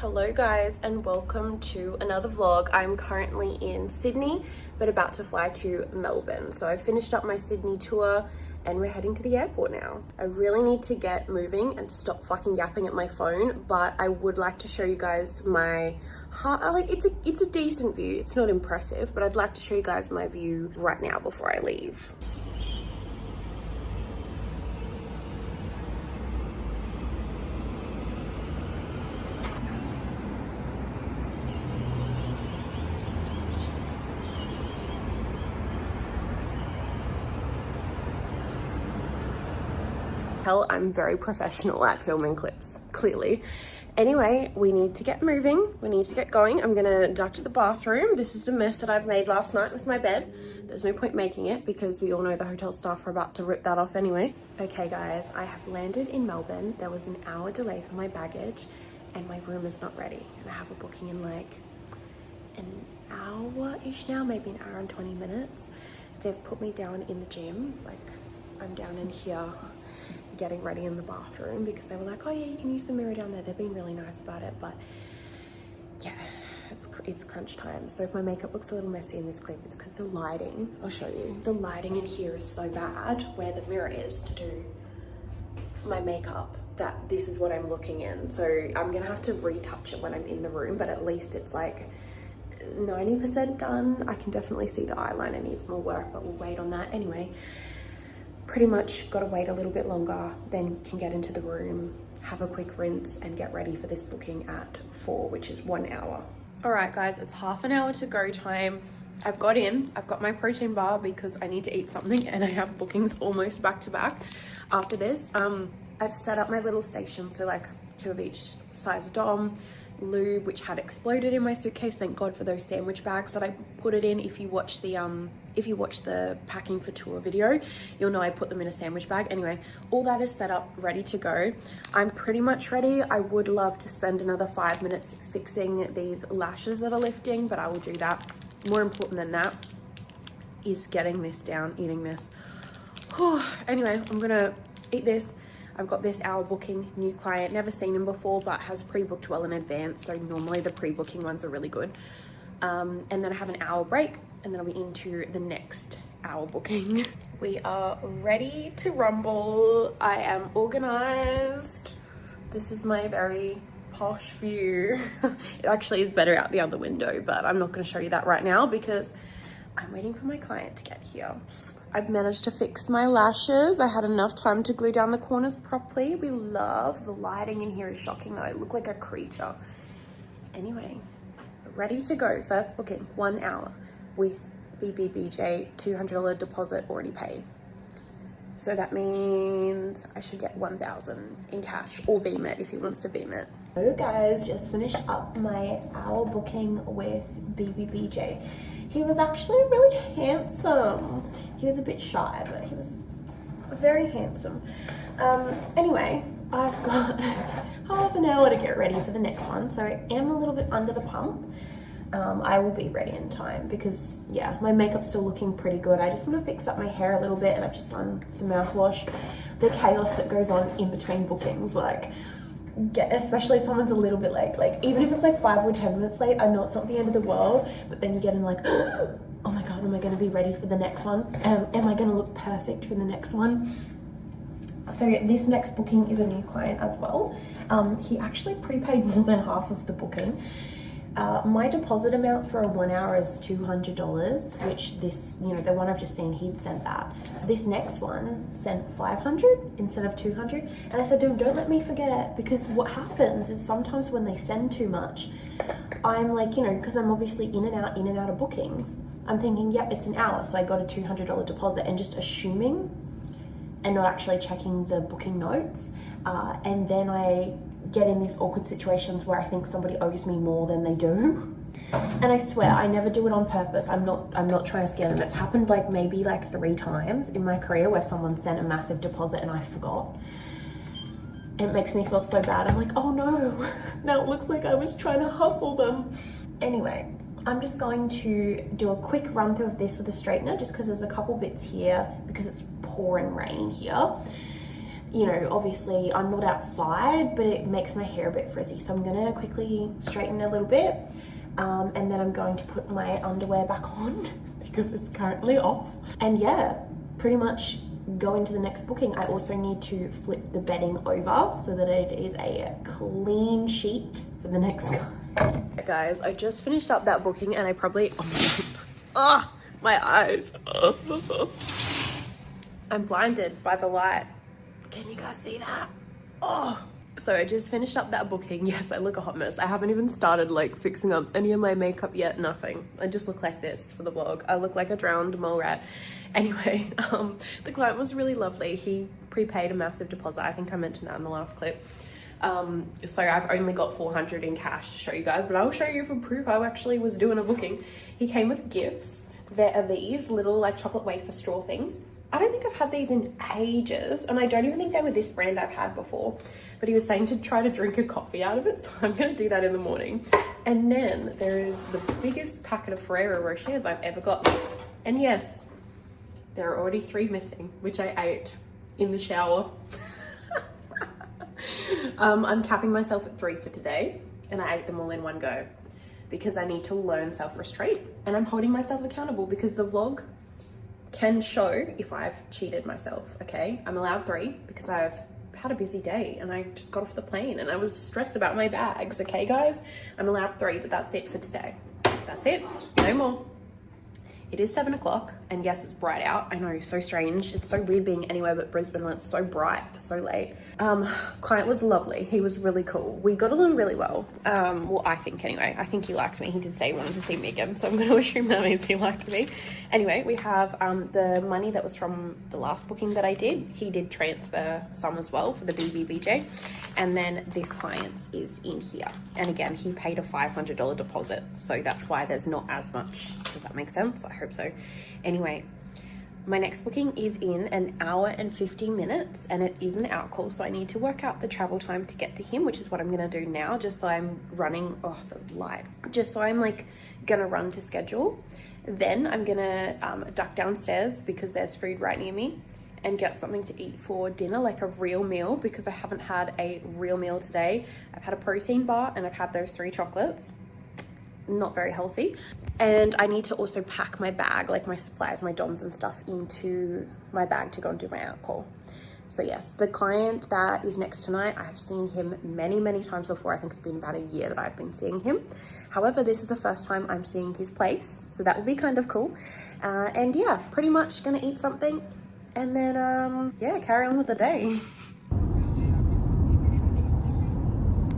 Hello guys and welcome to another vlog. I'm currently in Sydney but about to fly to Melbourne. So I finished up my Sydney tour and we're heading to the airport now. I really need to get moving and stop fucking yapping at my phone, but I would like to show you guys my it's a decent view. It's not impressive, but I'd like to show you guys my view right now before I leave. Hell, I'm very professional at filming clips, clearly. Anyway, we need to get moving. We need to get going. I'm gonna duck to the bathroom. This is the mess that I've made last night with my bed. There's no point making it because we all know the hotel staff are about to rip that off anyway. Okay guys, I have landed in Melbourne. There was an hour delay for my baggage and my room is not ready. And I have a booking in like an hour-ish now, maybe an hour and 20 minutes. They've put me down in the gym. Like, I'm down in here getting ready in the bathroom because they were like, oh yeah, you can use the mirror down there. They've been really nice about it, but yeah, it's crunch time. So if my makeup looks a little messy in this clip, it's because the lighting, I'll show you, the lighting in here is so bad where the mirror is to do my makeup that this is what I'm looking in. So I'm gonna have to retouch it when I'm in the room, but at least it's like 90% done. I can definitely see the eyeliner needs more work, but we'll wait on that. Anyway, pretty much got to wait a little bit longer, then can get into the room, have a quick rinse and get ready for this booking at 4, which is 1 hour. All right guys, it's half an hour to go time. I've got my protein bar because I need to eat something and I have bookings almost back to back after this. I've set up my little station, so like 2 of each size dom, lube, which had exploded in my suitcase. Thank God for those sandwich bags that I put it in. If you watch the packing for tour video, you'll know I put them in a sandwich bag. Anyway, all that is set up, ready to go. I'm pretty much ready. I would love to spend another 5 minutes fixing these lashes that are lifting, but I will do that. More important than that is getting this down, eating this. Anyway, I'm gonna eat this. I've got this hour booking, new client, never seen him before, but has pre-booked well in advance. So normally the pre-booking ones are really good. And then I have an hour break and then I'll be into the next hour booking. We are ready to rumble. I am organized. This is my very posh view. It actually is better out the other window, but I'm not gonna show you that right now because I'm waiting for my client to get here. I've managed to fix my lashes. I had enough time to glue down the corners properly. We love the lighting in here is shocking though. I look like a creature. Anyway, ready to go. First booking, 1 hour with BBBJ, $200 deposit already paid. So that means I should get 1,000 in cash or beam it if he wants to beam it. So guys, just finished up my hour booking with BBBJ. He was actually really handsome. He was a bit shy, but he was very handsome. Anyway, I've got half an hour to get ready for the next one, so I am a little bit under the pump. I will be ready in time because, yeah, my makeup's still looking pretty good. I just want to fix up my hair a little bit, and I've just done some mouthwash. The chaos that goes on in between bookings, like, especially if someone's a little bit late, like even if it's like 5 or 10 minutes late, I know it's not the end of the world, but then you get in like, oh my God, am I going to be ready for the next one? Am I going to look perfect for the next one? So this next booking is a new client as well. He actually prepaid more than half of the booking. My deposit amount for a 1 hour is $200, which this, you know, the one I've just seen, he'd sent that. This next one sent 500 instead of 200. And I said to him, don't let me forget, because what happens is sometimes when they send too much, I'm like, you know, because I'm obviously in and out of bookings. I'm thinking, yep, it's an hour. So I got a $200 deposit and just assuming and not actually checking the booking notes. And then I get in these awkward situations where I think somebody owes me more than they do. And I swear I never do it on purpose. I'm not trying to scare them. It's happened like maybe like 3 times in my career where someone sent a massive deposit and I forgot. It makes me feel so bad. I'm like, oh no, now it looks like I was trying to hustle them. Anyway, I'm just going to do a quick run through of this with a straightener just because there's a couple bits here because it's pouring rain here. you know, obviously I'm not outside, but it makes my hair a bit frizzy. So I'm gonna quickly straighten a little bit. And then I'm going to put my underwear back on because it's currently off. And yeah, pretty much go into the next booking. I also need to flip the bedding over so that it is a clean sheet for the next guy. Guys, I just finished up that booking and I probably, oh my eyes. I'm blinded by the light. Can you guys see that? Oh. So I just finished up that booking. Yes, I look a hot mess. I haven't even started like fixing up any of my makeup yet, nothing. I just look like this for the vlog. I look like a drowned mole rat. Anyway, the client was really lovely. He prepaid a massive deposit. I think I mentioned that in the last clip. So I've only got 400 in cash to show you guys, but I'll show you for proof I actually was doing a booking. He came with gifts. There are these little like chocolate wafer straw things. I don't think I've had these in ages, and I don't even think they were this brand I've had before, but he was saying to try to drink a coffee out of it, so I'm going to do that in the morning. And then there is the biggest packet of Ferrero Rochers I've ever got, and yes, there are already 3 missing, which I ate in the shower. I'm capping myself at 3 for today, and I ate them all in one go because I need to learn self-restraint, and I'm holding myself accountable because the vlog can show if I've cheated myself, okay? I'm allowed 3 because I've had a busy day and I just got off the plane and I was stressed about my bags, okay guys? I'm allowed 3, but that's it for today. That's it, no more. It is 7 o'clock and yes, it's bright out. I know, so strange. It's so weird being anywhere but Brisbane when it's so bright for so late. Client was lovely. He was really cool. We got along really well. Well, I think anyway. I think he liked me. He did say he wanted to see me again, so I'm going to assume that means he liked me. Anyway, we have the money that was from the last booking that I did. He did transfer some as well for the BBBJ. And then this client's is in here. And again, he paid a $500 deposit. So that's why there's not as much. Does that make sense? I hope so. Anyway, my next booking is in 1 hour and 50 minutes and it is an out call. So I need to work out the travel time to get to him, which is what I'm going to do now, just so I'm running, oh, the light, just so I'm like going to run to schedule. Then I'm going to duck downstairs because there's food right near me and get something to eat for dinner, like a real meal, because I haven't had a real meal today. I've had a protein bar and I've had those 3 chocolates. Not very healthy. And I need to also pack my bag, like my supplies, my DOMs and stuff, into my bag to go and do my out call. So yes, the client that is next tonight, I have seen him many, many times before. I think it's been about a year that I've been seeing him. However, this is the first time I'm seeing his place, so that will be kind of cool. And yeah, pretty much gonna eat something and then yeah, carry on with the day.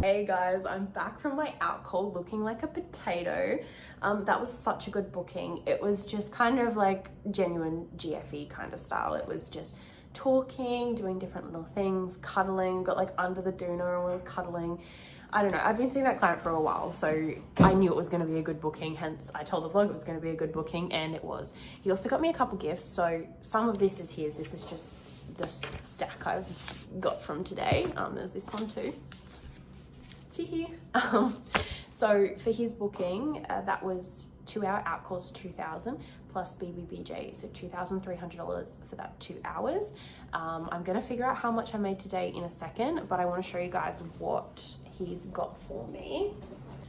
Hey guys, I'm back from my out call looking like a potato. That was such a good booking. It was just kind of like genuine GFE kind of style. It was just talking, doing different little things, cuddling, got like under the doona and we were cuddling. I don't know, I've been seeing that client for a while, so I knew it was going to be a good booking, hence I told the vlog it was going to be a good booking, and it was. He also got me a couple gifts, so some of this is his. This is just the stack I've got from today. There's this one too. So for his booking, that was 2-hour out calls, 2,000 plus BBBJ, so $2,300 for that 2 hours. I'm gonna figure out how much I made today in a second, but I want to show you guys what he's got for me.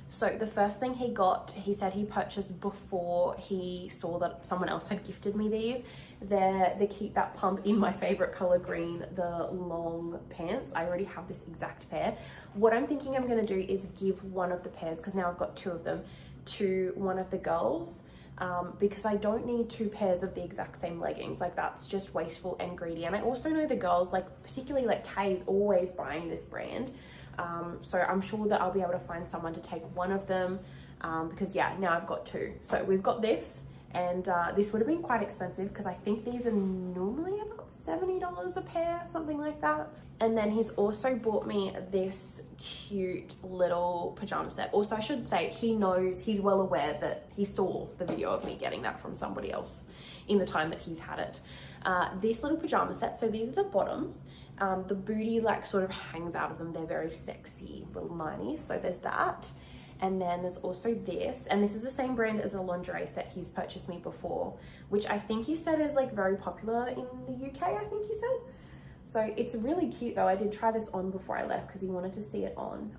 So the first thing he got, he said he purchased before he saw that someone else had gifted me these. They're the Keep That Pump in my favorite color green, the long pants. I already have this exact pair. What I'm thinking I'm gonna do is give one of the pairs, because now I've got 2 of them, to one of the girls, because I don't need 2 pairs of the exact same leggings. Like, that's just wasteful and greedy. And I also know the girls, like particularly like Kay's always buying this brand. So I'm sure that I'll be able to find someone to take one of them, because yeah, now I've got 2. So we've got this, and this would have been quite expensive because I think these are normally about $70 a pair, something like that. And then he's also bought me this cute little pajama set. Also, I should say, he knows, he's well aware that he saw the video of me getting that from somebody else in the time that he's had it. This little pajama set, so these are the bottoms. The booty like sort of hangs out of them. They're very sexy little 90s. So there's that. And then there's also this, and this is the same brand as a lingerie set he's purchased me before, which I think he said is like very popular in the UK, I think he said. So it's really cute though. I did try this on before I left because he wanted to see it on.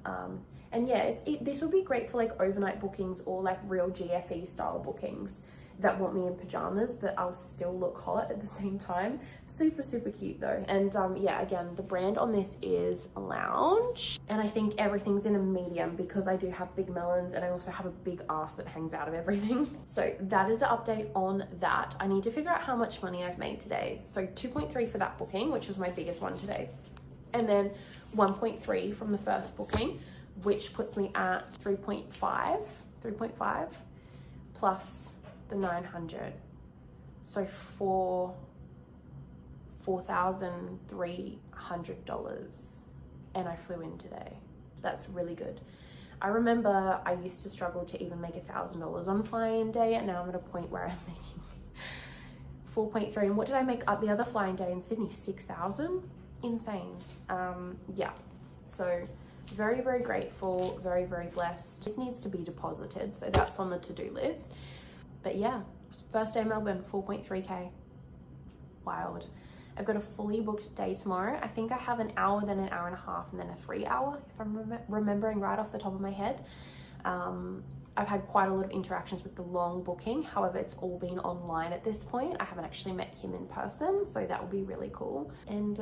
And yeah, this will be great for like overnight bookings or like real GFE style bookings that want me in pajamas, but I'll still look hot at the same time. Super, super cute though. And yeah, again, the brand on this is Lounge. And I think everything's in a medium because I do have big melons and I also have a big ass that hangs out of everything. So that is the update on that. I need to figure out how much money I've made today. So 2.3 for that booking, which was my biggest one today. And then 1.3 from the first booking, which puts me at 3.5 plus the 900, so $4,300, and I flew in today. That's really good. I remember I used to struggle to even make $1,000 on flying day, and now I'm at a point where I'm making 4.3. And what did I make up the other flying day in Sydney? 6,000. Insane. Yeah, so very, very grateful, very, very blessed. This needs to be deposited, so that's on the to-do list. But yeah, first day Melbourne, 4.3K. Wild. I've got a fully booked day tomorrow. I think I have an hour, then an hour and a half, and then a 3 hour, if I'm remembering right off the top of my head. I've had quite a lot of interactions with the long booking. However, it's all been online at this point. I haven't actually met him in person, so that will be really cool. And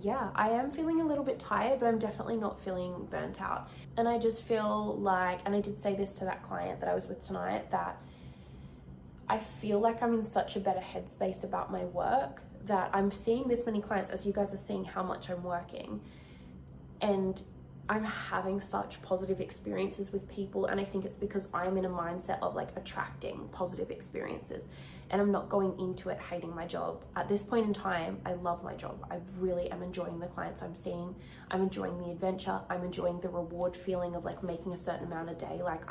yeah, I am feeling a little bit tired, but I'm definitely not feeling burnt out. And I just feel like, and I did say this to that client that I was with tonight, that I feel like I'm in such a better headspace about my work, that I'm seeing this many clients, as you guys are seeing how much I'm working, and I'm having such positive experiences with people. And I think it's because I'm in a mindset of like attracting positive experiences, and I'm not going into it hating my job. At this point in time, I love my job. I really am enjoying the clients I'm seeing. I'm enjoying the adventure. I'm enjoying the reward feeling of like making a certain amount a day. Like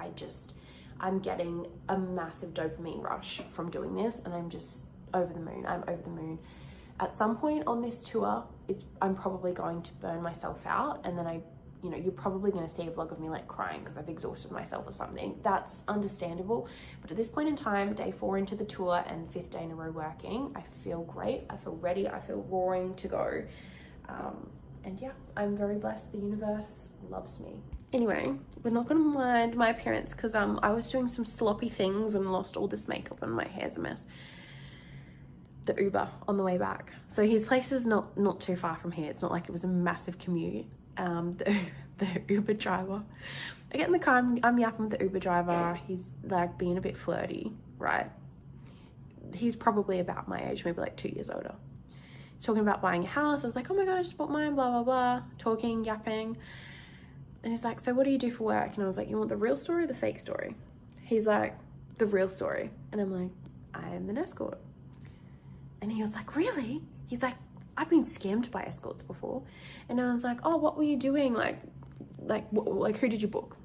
I'm getting a massive dopamine rush from doing this, and I'm just over the moon. I'm over the moon. At some point on this tour, I'm probably going to burn myself out, and then you're probably going to see a vlog of me like crying because I've exhausted myself or something. That's understandable. But at this point in time, day 4 into the tour and 5th day in a row working, I feel great. I feel ready. I feel roaring to go. And yeah, I'm very blessed. The universe loves me. Anyway, we're not gonna mind my appearance because I was doing some sloppy things and lost all this makeup and my hair's a mess. The Uber on the way back. So his place is not too far from here. It's not like it was a massive commute. The Uber driver, I get in the car, I'm yapping with the Uber driver. He's like being a bit flirty, right? He's probably about my age, maybe like 2 years older. He's talking about buying a house. I was like, oh my God, I just bought mine, blah, blah, blah. Talking, yapping. And he's like, so what do you do for work? And I was like, you want the real story or the fake story? He's like, the real story. And I'm like, I am an escort. And he was like, really? He's like, I've been scammed by escorts before. And I was like, oh, what were you doing? Like who did you book?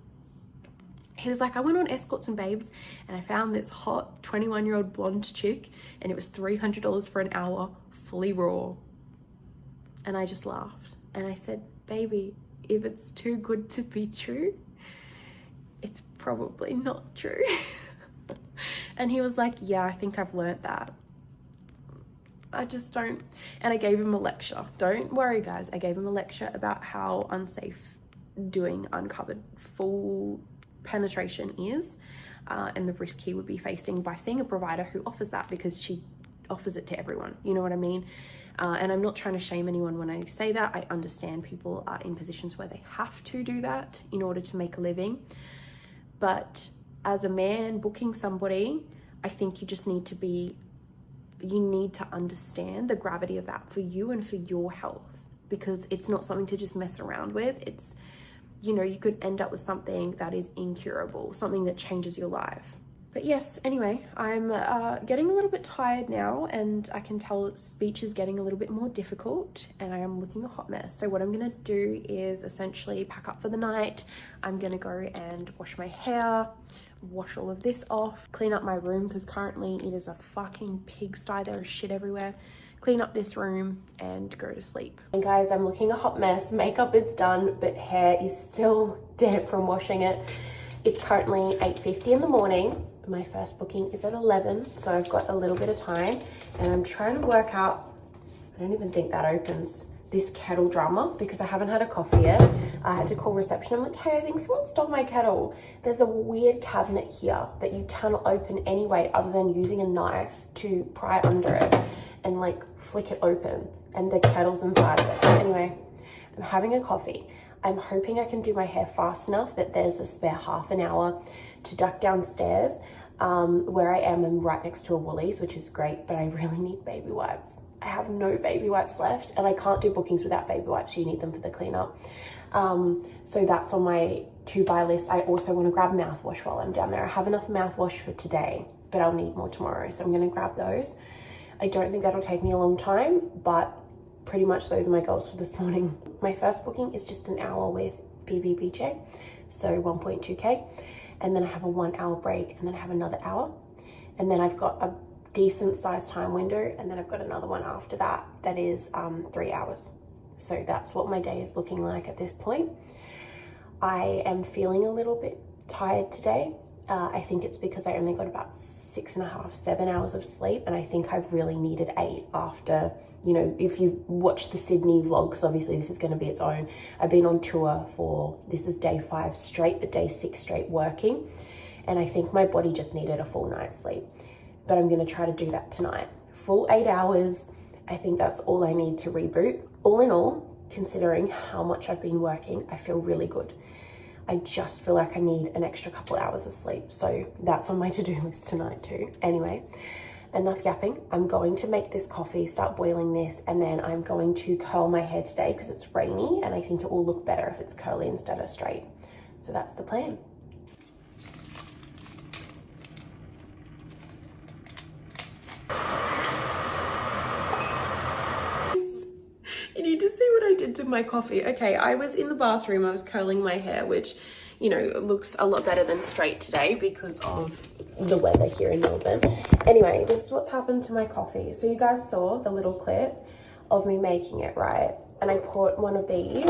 He was like, I went on Escorts and Babes and I found this hot 21-year-old blonde chick and it was $300 for an hour, fully raw. And I just laughed. And I said, baby, if it's too good to be true, it's probably not true. And he was like, yeah, I think I've learnt that. I just don't. And I gave him a lecture. Don't worry, guys. I gave him a lecture about how unsafe doing uncovered full penetration is, and the risk he would be facing by seeing a provider who offers that, because she offers it to everyone. You know what I mean? And I'm not trying to shame anyone when I say that. I understand people are in positions where they have to do that in order to make a living. But as a man booking somebody, I think you just need to be, you need to understand the gravity of that for you and for your health, because it's not something to just mess around with. It's, you know, you could end up with something that is incurable, something that changes your life. But yes, anyway, I'm getting a little bit tired now, and I can tell speech is getting a little bit more difficult, and I am looking a hot mess. So what I'm gonna do is essentially pack up for the night. I'm gonna go and wash my hair, wash all of this off, clean up my room, because currently it is a fucking pigsty. There is shit everywhere. Clean up this room and go to sleep. And guys, I'm looking a hot mess. Makeup is done, but hair is still damp from washing it. It's currently 8:50 in the morning. My first booking is at 11, so I've got a little bit of time, and I'm trying to work out I don't even think that opens this kettle drama because I haven't had a coffee yet. I had to call reception. I'm like, hey, I think someone stole my kettle. There's a weird cabinet here that you cannot open anyway other than using a knife to pry under it and like flick it open, and the kettle's inside of it. Anyway, I'm having a coffee. I'm hoping I can do my hair fast enough that there's a spare half an hour to duck downstairs. Where I am, I'm right next to a Woolies, which is great, but I really need baby wipes. I have no baby wipes left, and I can't do bookings without baby wipes. You need them for the cleanup. So that's on my to-buy list. I also want to grab mouthwash while I'm down there. I have enough mouthwash for today, but I'll need more tomorrow, so I'm going to grab those. I don't think that'll take me a long time, but pretty much those are my goals for this morning. My first booking is just an hour with BBBJ, so 1.2K, and then I have a 1 hour break, and then I have another hour, and then I've got a decent sized time window, and then I've got another one after that that is 3 hours. So that's what my day is looking like at this point. I am feeling a little bit tired today. I think it's because I only got about 6.5, 7 hours of sleep, and I think I've really needed 8 after, you know, if you watch the Sydney vlogs, obviously this is going to be its own. I've been on tour for, this is day 5 straight, but day 6 straight working, and I think my body just needed a full night's sleep. But I'm going to try to do that tonight. Full 8 hours. I think that's all I need to reboot. All in all, considering how much I've been working, I feel really good. I just feel like I need an extra couple hours of sleep. So that's on my to-do list tonight too. Anyway, enough yapping. I'm going to make this coffee, start boiling this, and then I'm going to curl my hair today because it's rainy and I think it will look better if it's curly instead of straight. So that's the plan. You need to see what I did to my coffee. Okay, I was in the bathroom, I was curling my hair, which, you know, looks a lot better than straight today because of the weather here in Melbourne. Anyway, this is what's happened to my coffee. So you guys saw the little clip of me making it, right? And I put one of these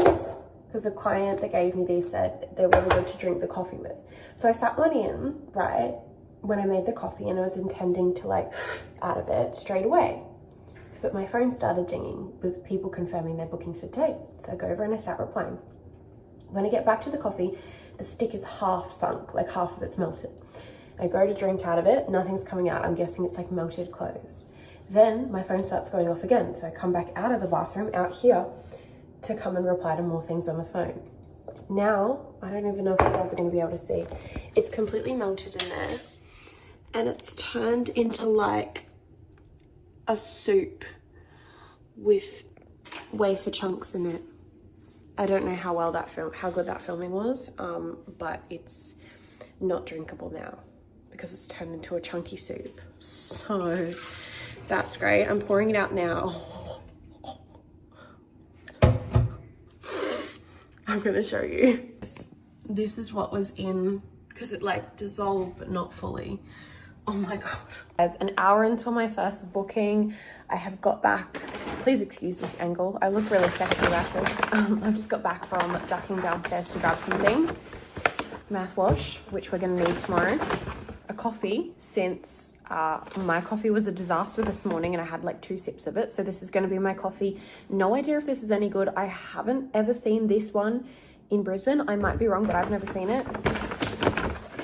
because the client that gave me these said they're really good to drink the coffee with. So I sat one in, right, when I made the coffee, and I was intending to like out of it straight away. But my phone started dinging with people confirming their bookings for today. So I go over and I start replying. When I get back to the coffee, the stick is half sunk, like half of it's melted. I go to drink out of it, nothing's coming out. I'm guessing it's like melted closed. Then my phone starts going off again. So I come back out of the bathroom, out here, to come and reply to more things on the phone. Now, I don't even know if you guys are gonna be able to see. It's completely melted in there. And it's turned into like a soup with wafer chunks in it. I don't know how well that how good that filming was, but it's not drinkable now because it's turned into a chunky soup. So that's great. I'm pouring it out now. I'm gonna show you. This is what was in, because it like dissolved but not fully. Oh my God. As an hour until my first booking, I have got back, please excuse this angle, I look really sexy like this. I've just got back from ducking downstairs to grab some things. Mouthwash, which we're gonna need tomorrow. A coffee, since my coffee was a disaster this morning and I had like 2 sips of it. So this is gonna be my coffee. No idea if this is any good. I haven't ever seen this one in Brisbane. I might be wrong, but I've never seen it.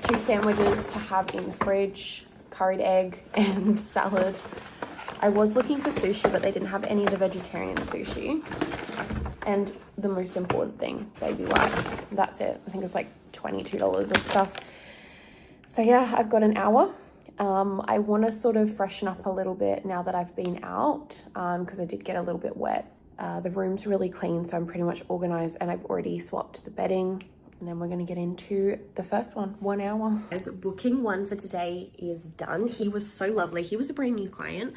2 sandwiches to have in the fridge, curried egg and salad. I was looking for sushi, but they didn't have any of the vegetarian sushi. And the most important thing, baby wipes. That's it. I think it's like $22 of stuff. So yeah, I've got an hour. I want to sort of freshen up a little bit now that I've been out, because I did get a little bit wet. The room's really clean, so I'm pretty much organized, and I've already swapped the bedding. And then we're going to get into the first one, 1 hour. As booking 1 for today is done. He was so lovely. He was a brand new client.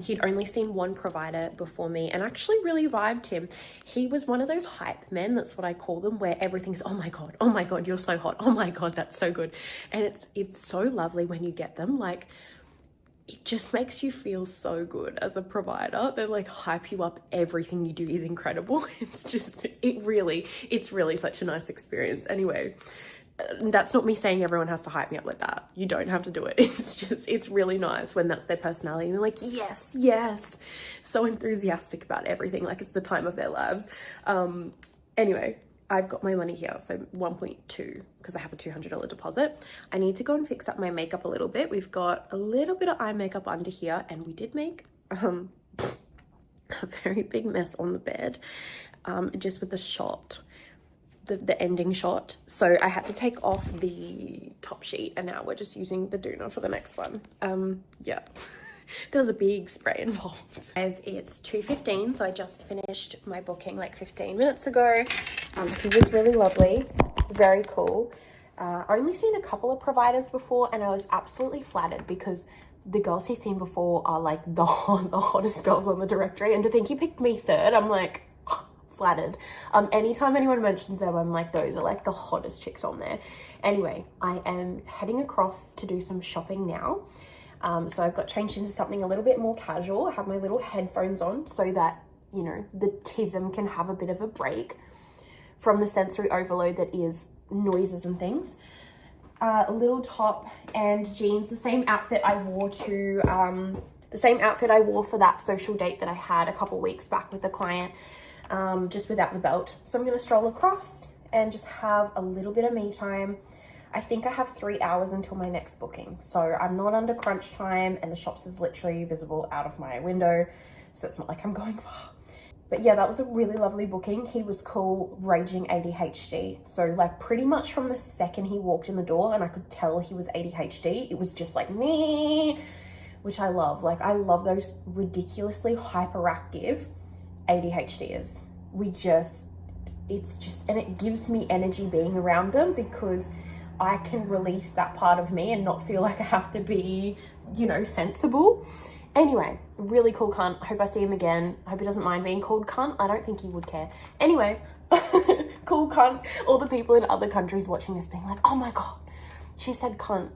He'd only seen one provider before me and actually really vibed him. He was one of those hype men, that's what I call them, where everything's, oh my God, you're so hot. Oh my God, that's so good. And it's so lovely when you get them. Like, it just makes you feel so good as a provider. They like hype you up. Everything you do is incredible. It's really such a nice experience. Anyway, that's not me saying everyone has to hype me up like that. You don't have to do it. It's just, it's really nice when that's their personality and they're like, yes, yes. So enthusiastic about everything, like it's the time of their lives. Anyway, I've got my money here, so 1.2, because I have a $200 deposit. I need to go and fix up my makeup a little bit. We've got a little bit of eye makeup under here, and we did make a very big mess on the bed, just with the shot, the ending shot. So I had to take off the top sheet, and now we're just using the doona for the next one. Yeah. There was a big spray involved. As it's 2:15, so I just finished my booking like 15 minutes ago. He was really lovely, very cool. Only seen a couple of providers before, and I was absolutely flattered because the girls he's seen before are like the hottest girls on the directory, and to think he picked me third, I'm like flattered. Anytime anyone mentions them, I'm like, those are like the hottest chicks on there. Anyway, I am heading across to do some shopping now. So I've got changed into something a little bit more casual. I have my little headphones on so that, you know, the tism can have a bit of a break from the sensory overload that is noises and things. A little top and jeans, the same outfit I wore to, the same outfit I wore for that social date that I had a couple weeks back with a client, just without the belt. So I'm going to stroll across and just have a little bit of me time. I think I have 3 hours until my next booking, so I'm not under crunch time, and the shops is literally visible out of my window, so it's not like I'm going far. But yeah, that was a really lovely booking. He was cool, raging ADHD. So like pretty much from the second he walked in the door and I could tell he was ADHD, it was just like me, which I love. Like I love those ridiculously hyperactive ADHDers. And it gives me energy being around them because I can release that part of me and not feel like I have to be, you know, sensible. Anyway, really cool cunt. I hope I see him again. I hope he doesn't mind being called cunt. I don't think he would care. Anyway, cool cunt. All the people in other countries watching this being like, oh my God, she said cunt.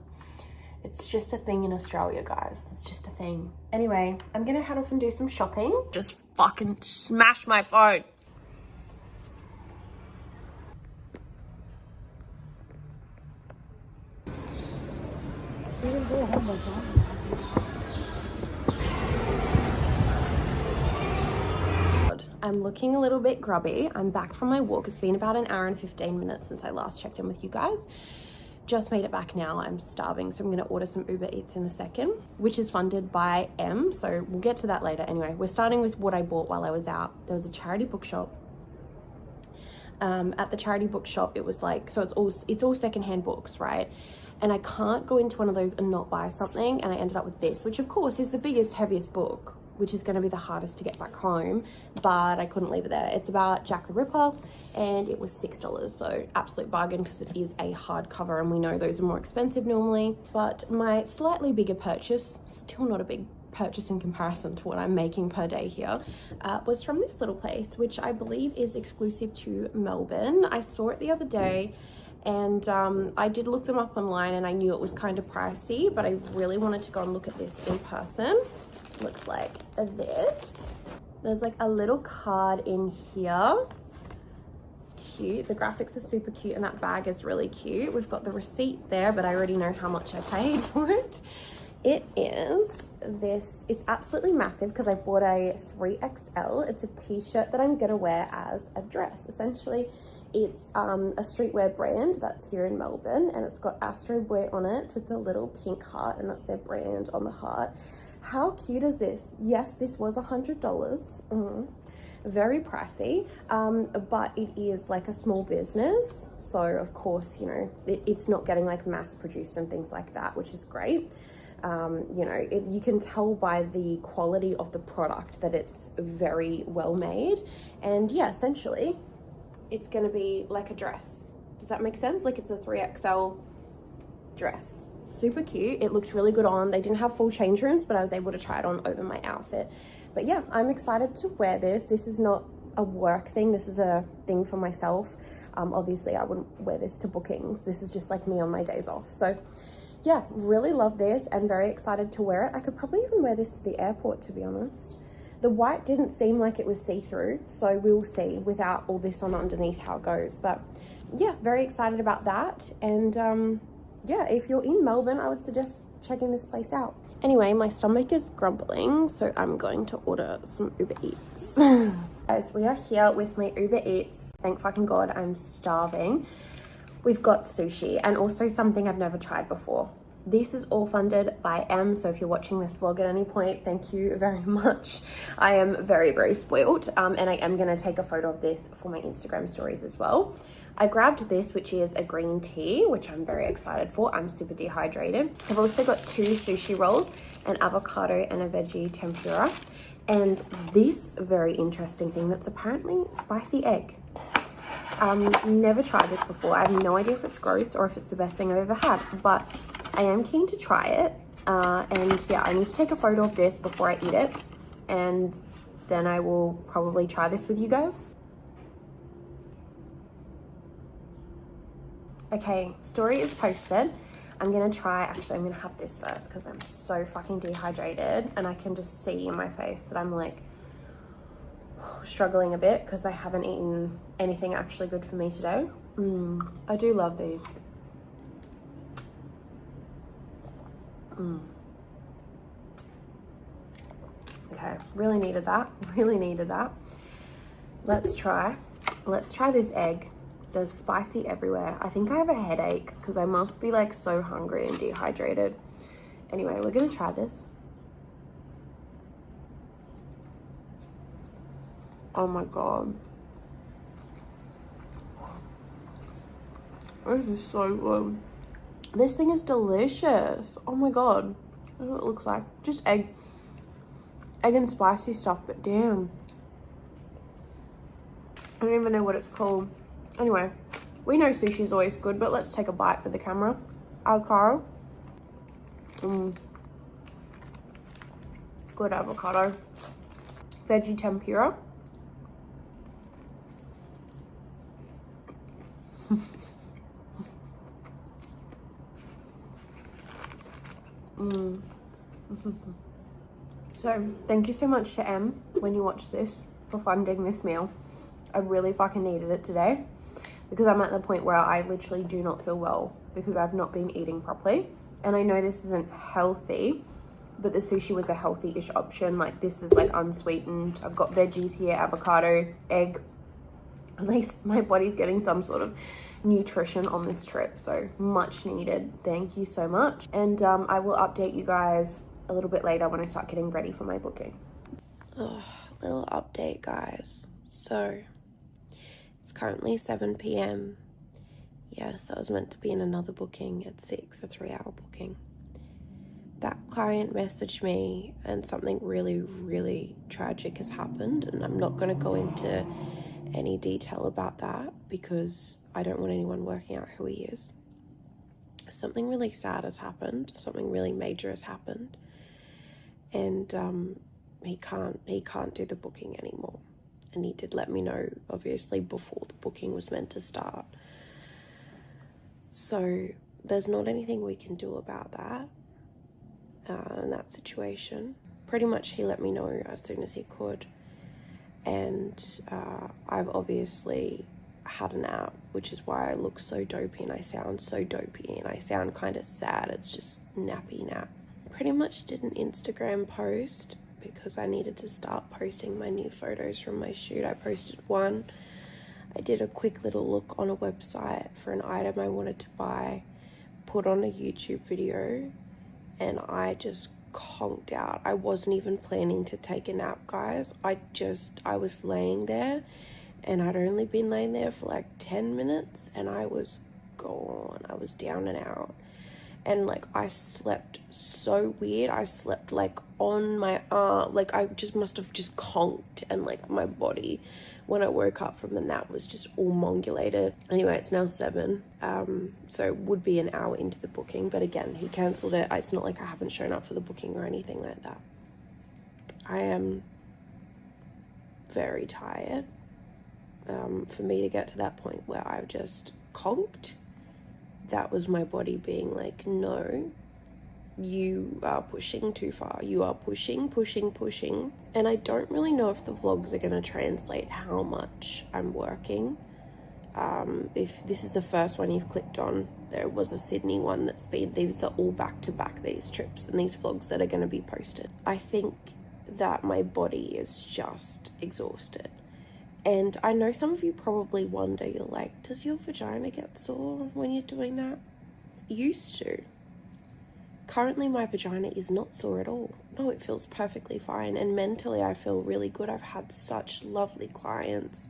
It's just a thing in Australia, guys. It's just a thing. Anyway, I'm gonna head off and do some shopping. Just fucking smash my phone. I'm looking a little bit grubby. I'm back from my walk. It's been about an hour and 15 minutes since I last checked in with you guys. Just made it back now. I'm starving, so I'm going to order some Uber Eats in a second, which is funded by M, so we'll get to that later. Anyway, we're starting with what I bought while I was out. There was a charity bookshop. At the charity bookshop, it was like, so it's all secondhand books, right? And I can't go into one of those and not buy something, and I ended up with this, which of course is the biggest, heaviest book, which is going to be the hardest to get back home, but I couldn't leave it there. It's about Jack the Ripper, and it was $6, so absolute bargain because it is a hardcover, and we know those are more expensive normally. But my slightly bigger purchase, still not a big purchase in comparison to what I'm making per day here, was from this little place, which I believe is exclusive to Melbourne. I saw it the other day, and I did look them up online, and I knew it was kind of pricey, but I really wanted to go and look at this in person. Looks like this. There's like a little card in here. Cute. The graphics are super cute, and that bag is really cute. We've got the receipt there, but I already know how much I paid for it. It is this, it's absolutely massive because I bought a 3XL. It's a t-shirt that I'm gonna wear as a dress. Essentially, it's a streetwear brand that's here in Melbourne, and it's got Astro Boy on it with the little pink heart, and that's their brand on the heart. How cute is this? Yes, this was $100. Very pricey, but it is like a small business. So of course, you know, it's not getting like mass produced and things like that, which is great. You know, you can tell by the quality of the product that it's very well made. And yeah, essentially it's going to be like a dress. Does that make sense? Like it's a 3XL dress. Super cute. It looked really good on. They didn't have full change rooms, but I was able to try it on over my outfit. But yeah, I'm excited to wear this. This is not a work thing. This is a thing for myself. Obviously I wouldn't wear this to bookings. This is just like me on my days off. So yeah, really love this and very excited to wear it. I could probably even wear this to the airport, to be honest. The white didn't seem like it was see-through, so we'll see without all this on underneath how it goes. But yeah, very excited about that. And yeah, if you're in Melbourne, I would suggest checking this place out. Anyway, my stomach is grumbling, so I'm going to order some Uber Eats. Guys, we are here with my Uber Eats. Thank fucking God, I'm starving. We've got sushi and also something I've never tried before. This is all funded by Em, so if you're watching this vlog at any point, thank you very much. I am very, very spoiled, and I am gonna take a photo of this for my Instagram stories as well. I grabbed this, which is a green tea, which I'm very excited for. I'm super dehydrated. I've also got 2 sushi rolls, an avocado and a veggie tempura, and this very interesting thing that's apparently spicy egg. Never tried this before. I have no idea if it's gross or if it's the best thing I've ever had, but I am keen to try it. And yeah, I need to take a photo of this before I eat it, and then I will probably try this with you guys. Okay, story is posted. I'm gonna try, actually I'm gonna have this first because I'm so fucking dehydrated and I can just see in my face that I'm like struggling a bit because I haven't eaten anything actually good for me today. I do love these. Okay, really needed that, really needed that. Let's try this egg. There's spicy everywhere. I think I have a headache because I must be like so hungry and dehydrated. Anyway, we're gonna try this. Oh my God. This is so good. This thing is delicious. Oh my God. That's what it looks like. Just egg and spicy stuff, but damn. I don't even know what it's called. Anyway, we know sushi is always good, but let's take a bite for the camera. Avocado. Good avocado. Veggie tempura. So thank you so much to Em when you watch this for funding this meal. I really fucking needed it today because I'm at the point where I literally do not feel well because I've not been eating properly. And I know this isn't healthy, but the sushi was a healthy-ish option. Like this is like unsweetened. I've got veggies here, avocado, egg. At least my body's getting some sort of nutrition on this trip, so much needed. Thank you so much. And I will update you guys a little bit later when I start getting ready for my booking. Little update, guys. So it's currently 7 p.m. Yes, I was meant to be in another booking at 6, a 3-hour booking. That client messaged me and something really, really tragic has happened, and I'm not going to go into any detail about that because I don't want anyone working out who he is. Something really sad has happened. Something really major has happened, and he can't do the booking anymore. And he did let me know, obviously, before the booking was meant to start. So there's not anything we can do about that in that situation. Pretty much he let me know as soon as he could. And I've obviously had a nap, which is why I look so dopey and I sound so dopey and I sound kind of sad. It's just nappy nap. Pretty much did an Instagram post because I needed to start posting my new photos from my shoot. I posted one. I did a quick little look on a website for an item I wanted to buy, put on a YouTube video, and I just conked out. I wasn't even planning to take a nap, guys. I was laying there and I'd only been laying there for like 10 minutes and I was gone. I was down and out. And like I slept so weird. I slept like on my arm. Like I just must have just conked, and like my body when I woke up from the nap was just all mongulated. Anyway, it's now 7. So it would be an hour into the booking, but again, he cancelled it. It's not like I haven't shown up for the booking or anything like that. I am very tired. For me to get to that point where I've just conked, that was my body being like, no, you are pushing too far. You are pushing. And I don't really know if the vlogs are going to translate how much I'm working. If this is the first one you've clicked on, there was a Sydney one that's been, these are all back to back, these trips and these vlogs that are going to be posted. I think that my body is just exhausted. And I know some of you probably wonder, you're like, does your vagina get sore when you're doing that? Used to. Currently my vagina is not sore at all. No, it feels perfectly fine, and mentally I feel really good. I've had such lovely clients.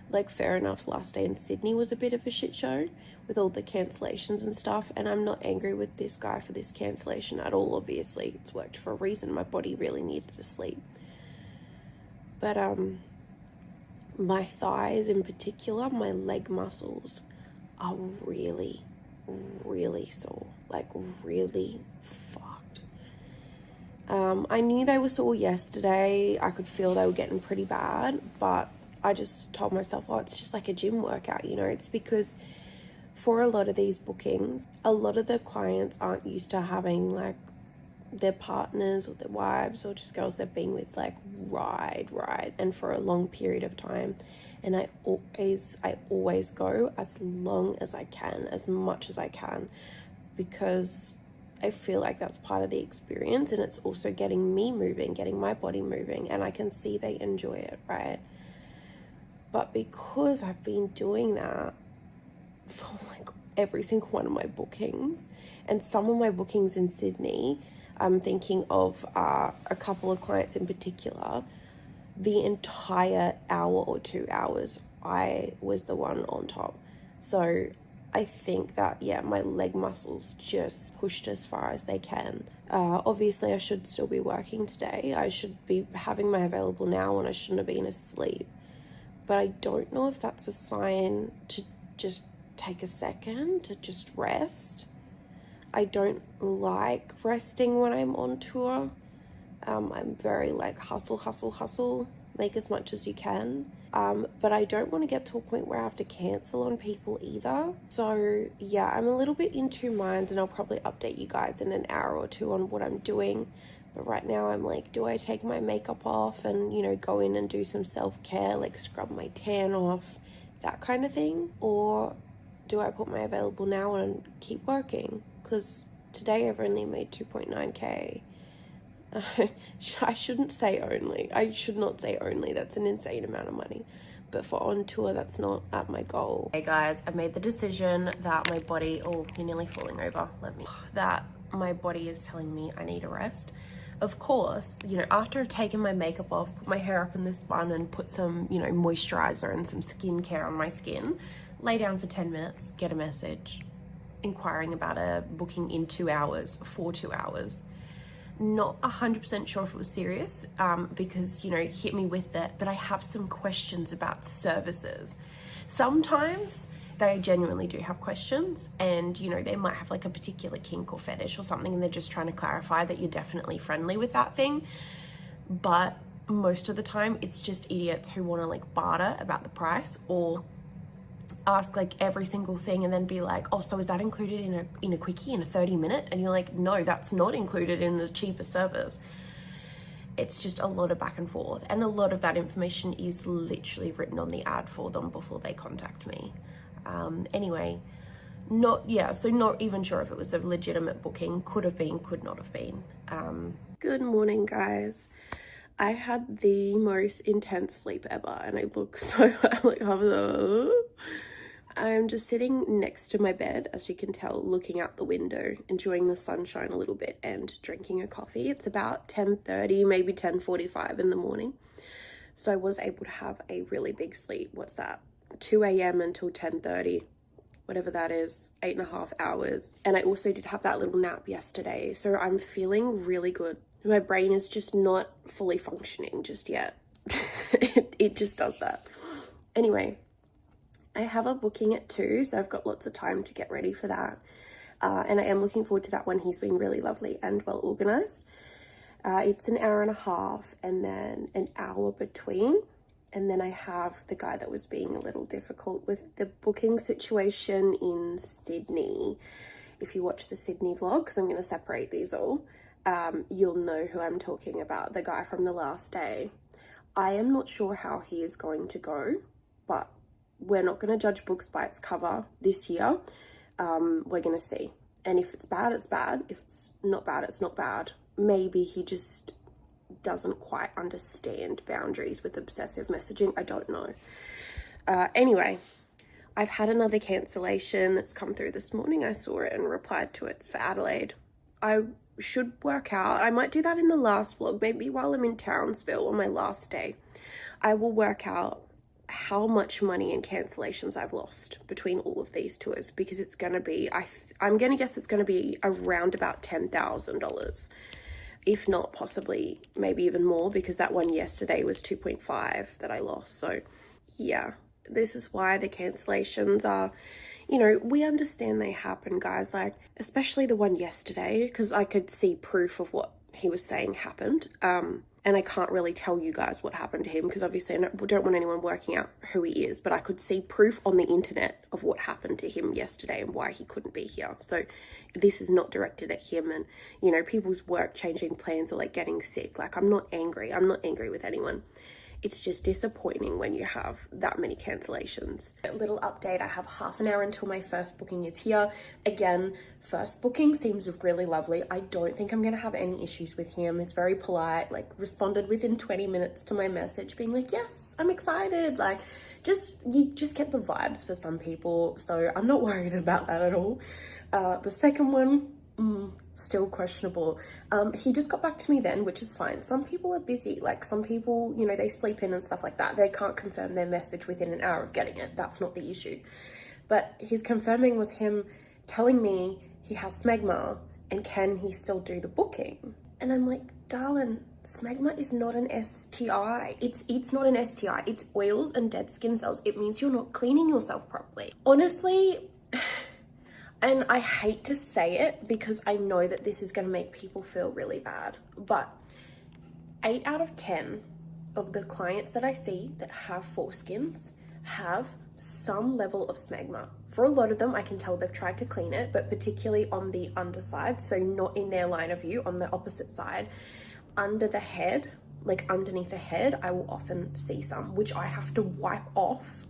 Like, fair enough, last day in Sydney was a bit of a shit show with all the cancellations and stuff, and I'm not angry with this guy for this cancellation at all. Obviously it's worked for a reason. My body really needed to sleep. But my thighs in particular, my leg muscles are really sore, like really fucked. I knew they were sore yesterday. I could feel they were getting pretty bad, but I just told myself, oh, it's just like a gym workout, you know. It's because for a lot of these bookings, a lot of the clients aren't used to having like their partners or their wives or just girls they've been with like ride and for a long period of time. And I always go as long as I can, as much as I can, because I feel like that's part of the experience, and it's also getting me moving, getting my body moving, and I can see they enjoy it, right? But because I've been doing that for like every single one of my bookings, and some of my bookings in Sydney, I'm thinking of a couple of clients in particular, the entire hour or 2 hours, I was the one on top. So I think that, yeah, my leg muscles just pushed as far as they can. Obviously, I should still be working today. I should be having my available now, and I shouldn't have been asleep. But I don't know if that's a sign to just take a second to just rest. I don't like resting when I'm on tour. I'm very like hustle, make as much as you can. But I don't want to get to a point where I have to cancel on people either. So yeah, I'm a little bit in two minds, and I'll probably update you guys in an hour or two on what I'm doing. But right now I'm like, do I take my makeup off and, you know, go in and do some self-care, like scrub my tan off, that kind of thing? Or do I put my available now and keep working? Because today I've only made 2.9k. I shouldn't say only. I should not say only. That's an insane amount of money. But for on tour, that's not at my goal. Hey guys, I've made the decision that my body, oh, you're nearly falling over. That my body is telling me I need a rest. Of course, you know, after I've taken my makeup off, put my hair up in this bun and put some, you know, moisturizer and some skincare on my skin, lay down for 10 minutes, get a message inquiring about a booking in 2 hours for 2 hours. Not 100% sure if it was serious, because, you know, hit me with that, but I have some questions about services. Sometimes they genuinely do have questions, and, you know, they might have like a particular kink or fetish or something, and they're just trying to clarify that you're definitely friendly with that thing. But most of the time it's just idiots who want to like barter about the price, or ask like every single thing and then be like, oh, so is that included in a quickie, in a 30-minute? And you're like, no, that's not included in the cheaper service. It's just a lot of back and forth, and a lot of that information is literally written on the ad for them before they contact me. Anyway, not even sure if it was a legitimate booking. Could have been, could not have been. Good morning, guys. I had the most intense sleep ever, and I look so like I'm just sitting next to my bed, as you can tell, looking out the window, enjoying the sunshine a little bit and drinking a coffee. It's about 10:30, maybe 10:45 in the morning. So I was able to have a really big sleep. What's that? 2 a.m. until 10:30, whatever that is, 8.5 hours. And I also did have that little nap yesterday. So I'm feeling really good. My brain is just not fully functioning just yet. it just does that. Anyway, I have a booking at 2, so I've got lots of time to get ready for that. And I am looking forward to that one. He's been really lovely and well organized. It's an hour and a half and then an hour between. And then I have the guy that was being a little difficult with the booking situation in Sydney. if you watch the Sydney vlog, because I'm going to separate these all, you'll know who I'm talking about, the guy from the last day. I am not sure how he is going to go, but we're not going to judge books by its cover this year. We're going to see. And if it's bad, it's bad. If it's not bad, it's not bad. Maybe he just doesn't quite understand boundaries with obsessive messaging. I don't know. Anyway, I've had another cancellation that's come through this morning. I saw it and replied to it. It's for Adelaide. I should work out. I might do that in the last vlog, maybe while I'm in Townsville on my last day. I will work out how much money in cancellations I've lost between all of these tours, because it's going to be, I'm going to guess it's going to be around about $10,000, if not possibly maybe even more, because that one yesterday was 2.5 that I lost. So yeah, this is why the cancellations are, you know, we understand they happen, guys, like especially the one yesterday, because I could see proof of what he was saying happened. And I can't really tell you guys what happened to him, because obviously I don't want anyone working out who he is, but I could see proof on the internet of what happened to him yesterday and why he couldn't be here. So this is not directed at him and, you know, people's work changing plans or like getting sick. Like, I'm not angry. I'm not angry with anyone. It's just disappointing when you have that many cancellations. A little update, I have half an hour until my first booking is here. Again, first booking seems really lovely. I don't think I'm gonna have any issues with him. He's very polite, like responded within 20 minutes to my message being like, yes, I'm excited. Like, you just get the vibes for some people. So I'm not worried about that at all. The second one, still questionable. He just got back to me then, which is fine. Some people are busy, like some people, you know, they sleep in and stuff like that. They can't confirm their message within an hour of getting it. That's not the issue. But his confirming was him telling me he has smegma and can he still do the booking? And I'm like, darling, smegma is not an STI. It's not an STI. It's oils and dead skin cells. It means you're not cleaning yourself properly. Honestly, and I hate to say it because I know that this is going to make people feel really bad, but 8 out of 10 of the clients that I see that have foreskins have some level of smegma. For a lot of them, I can tell they've tried to clean it, but particularly on the underside, so not in their line of view, on the opposite side, under the head, like underneath the head, I will often see some, which I have to wipe off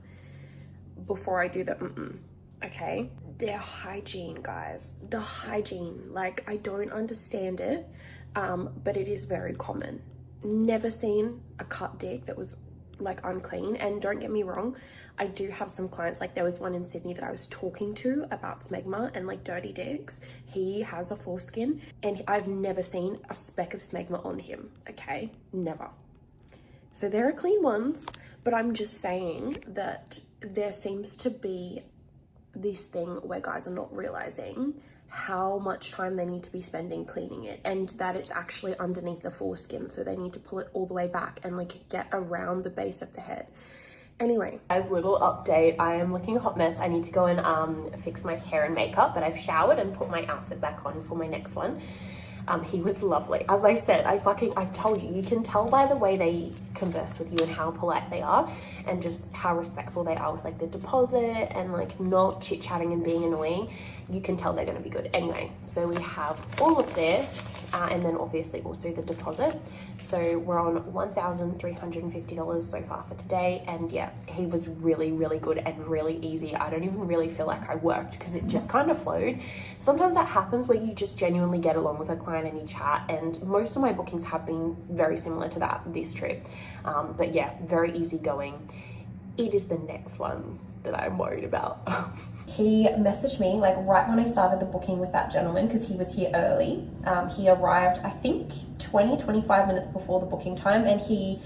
before I do the okay? Their hygiene, guys, the hygiene, like I don't understand it, but it is very common. Never seen a cut dick that was like unclean. And don't get me wrong, I do have some clients, like there was one in Sydney that I was talking to about smegma and like dirty dicks. He has a foreskin and I've never seen a speck of smegma on him, okay? Never. So there are clean ones, but I'm just saying that there seems to be this thing where guys are not realizing how much time they need to be spending cleaning it, and that it's actually underneath the foreskin, so they need to pull it all the way back and like get around the base of the head. Anyway, guys, little update. I am looking a hot mess. I need to go and fix my hair and makeup, but I've showered and put my outfit back on for my next one. He was lovely. As I said, I've told you, you can tell by the way they converse with you and how polite they are and just how respectful they are with like the deposit and like not chit-chatting and being annoying. You can tell they're going to be good. Anyway, so we have all of this and then obviously also the deposit. So we're on $1,350 so far for today. And yeah, he was really, really good and really easy. I don't even really feel like I worked because it just kind of flowed. Sometimes that happens where you just genuinely get along with a client and you chat. And most of my bookings have been very similar to that this trip. But yeah, very easy going. It is the next one that I'm worried about. He messaged me like right when I started the booking with that gentleman because he was here early. He arrived, I think 25 minutes before the booking time, and he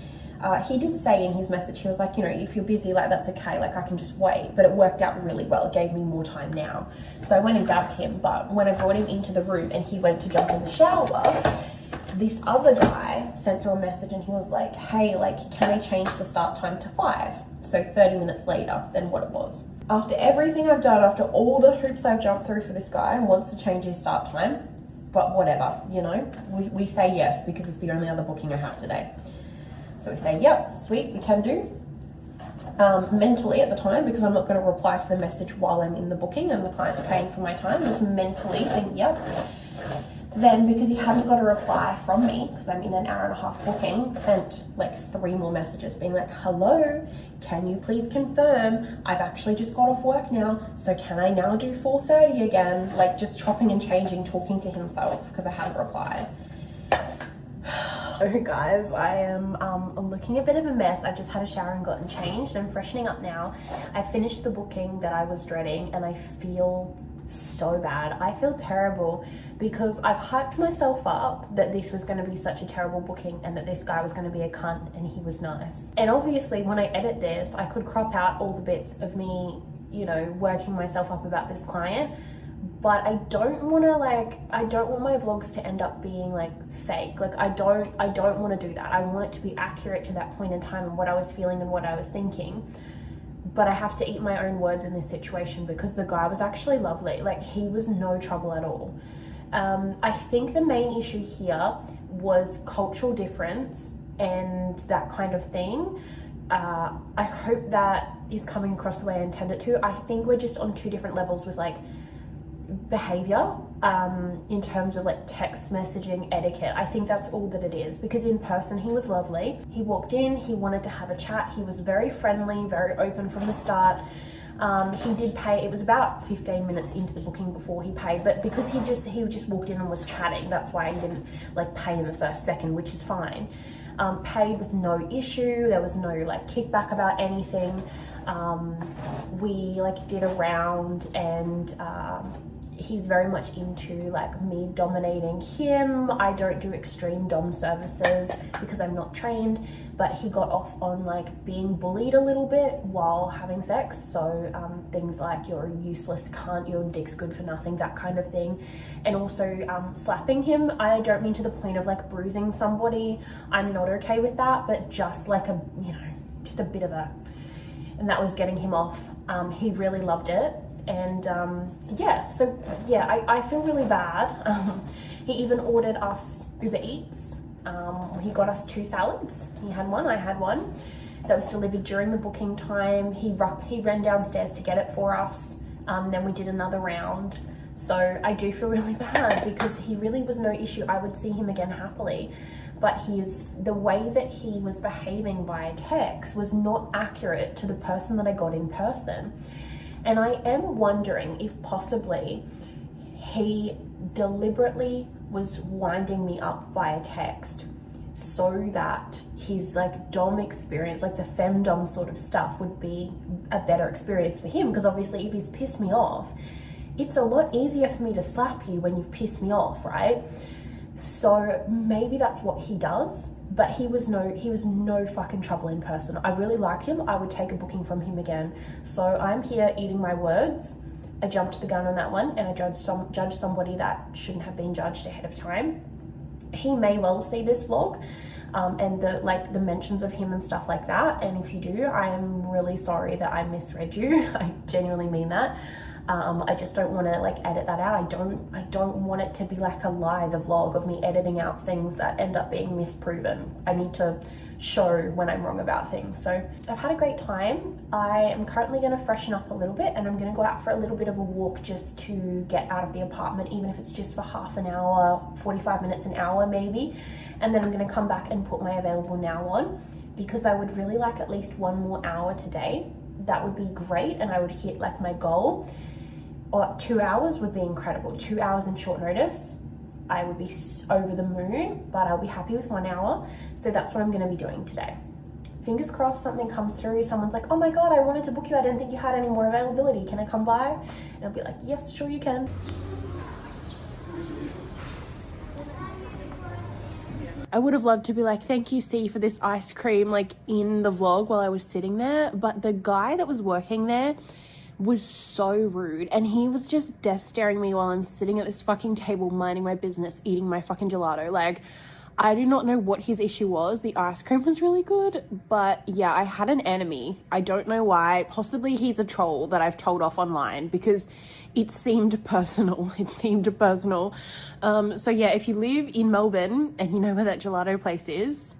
did say in his message, he was like, you know, if you're busy, like that's okay, like I can just wait. But it worked out really well. It gave me more time now. So I went and grabbed him, but when I brought him into the room and he went to jump in the shower, this other guy sent through a message and he was like, hey, like, can I change the start time to 5? So 30 minutes later than what it was. After everything I've done, after all the hoops I've jumped through for this guy, wants to change his start time, but whatever, you know, we say yes because it's the only other booking I have today. So we say, yep, sweet, we can do. mentally at the time, because I'm not going to reply to the message while I'm in the booking and the clients are paying for my time, just mentally think, yep. Then, because he hadn't got a reply from me, because I'm in an hour and a half booking, sent like 3 more messages being like, hello, can you please confirm? I've actually just got off work now, so can I now do 4:30 again? Like, just chopping and changing, talking to himself because I hadn't replied. So guys, I am looking a bit of a mess. I've just had a shower and gotten changed. I'm freshening up now. I finished the booking that I was dreading and I feel so bad. I feel terrible because I've hyped myself up that this was going to be such a terrible booking and that this guy was going to be a cunt and he was nice. And obviously when I edit this, I could crop out all the bits of me, you know, working myself up about this client, but I don't want to I don't want my vlogs to end up being like fake. Like I don't want to do that. I want it to be accurate to that point in time and what I was feeling and what I was thinking. But I have to eat my own words in this situation because the guy was actually lovely. Like, he was no trouble at all. I think the main issue here was cultural difference and that kind of thing. I hope that is coming across the way I intend it to. I think we're just on 2 different levels with like behavior in terms of like text messaging etiquette. I think that's all that it is, because in person he was lovely. He walked in, he wanted to have a chat, he was very friendly, very open from the start. He did pay. It was about 15 minutes into the booking before he paid, but because he just walked in and was chatting, that's why he didn't like pay in the first second, which is fine. Paid with no issue. There was no like kickback about anything. We like did a round and he's very much into like me dominating him. I don't do extreme dom services because I'm not trained, but he got off on like being bullied a little bit while having sex. So things like, you're a useless cunt, your dick's good for nothing, that kind of thing. And also slapping him. I don't mean to the point of like bruising somebody. I'm not okay with that, but just like a, you know, just a bit of a, and that was getting him off. He really loved it. And yeah, so yeah, I feel really bad. He even ordered us Uber Eats. He got us 2 salads. He had one, I had one. That was delivered during the booking time. He ran downstairs to get it for us. Then we did another round. So I do feel really bad because he really was no issue. I would see him again happily. But the way that he was behaving via text was not accurate to the person that I got in person. And I am wondering if possibly he deliberately was winding me up via text so that his like dom experience, like the femdom sort of stuff, would be a better experience for him. Because obviously if he's pissed me off, it's a lot easier for me to slap you when you've pissed me off, right? So maybe that's what he does. But he was no fucking trouble in person. I really liked him. I would take a booking from him again. So I'm here eating my words. I jumped the gun on that one and I judged somebody that shouldn't have been judged ahead of time. He may well see this vlog and the mentions of him and stuff like that. And if you do, I am really sorry that I misread you. I genuinely mean that. I just don't want to like edit that out. I don't want it to be like a lie, the vlog of me editing out things that end up being misproven. I need to show when I'm wrong about things. So I've had a great time. I am currently going to freshen up a little bit and I'm going to go out for a little bit of a walk just to get out of the apartment, even if it's just for half an hour, 45 minutes, an hour maybe. And then I'm going to come back and put my available now on, because I would really like at least 1 more hour today. That would be great and I would hit like my goal. Or 2 hours would be incredible. 2 hours in short notice, I would be over the moon, but I'll be happy with 1 hour. So that's what I'm going to be doing today. Fingers crossed something comes through. Someone's like, oh my God, I wanted to book you. I didn't think you had any more availability. Can I come by? And I'll be like, yes, sure you can. I would have loved to be like, thank you, C, for this ice cream, like in the vlog while I was sitting there. But the guy that was working there was so rude, and he was just death staring me while I'm sitting at this fucking table minding my business eating my fucking gelato. Like, I do not know what his issue was. The ice cream was really good, but yeah, I had an enemy. I don't know why. Possibly he's a troll that I've told off online because it seemed personal. So yeah, if you live in Melbourne and you know where that gelato place is,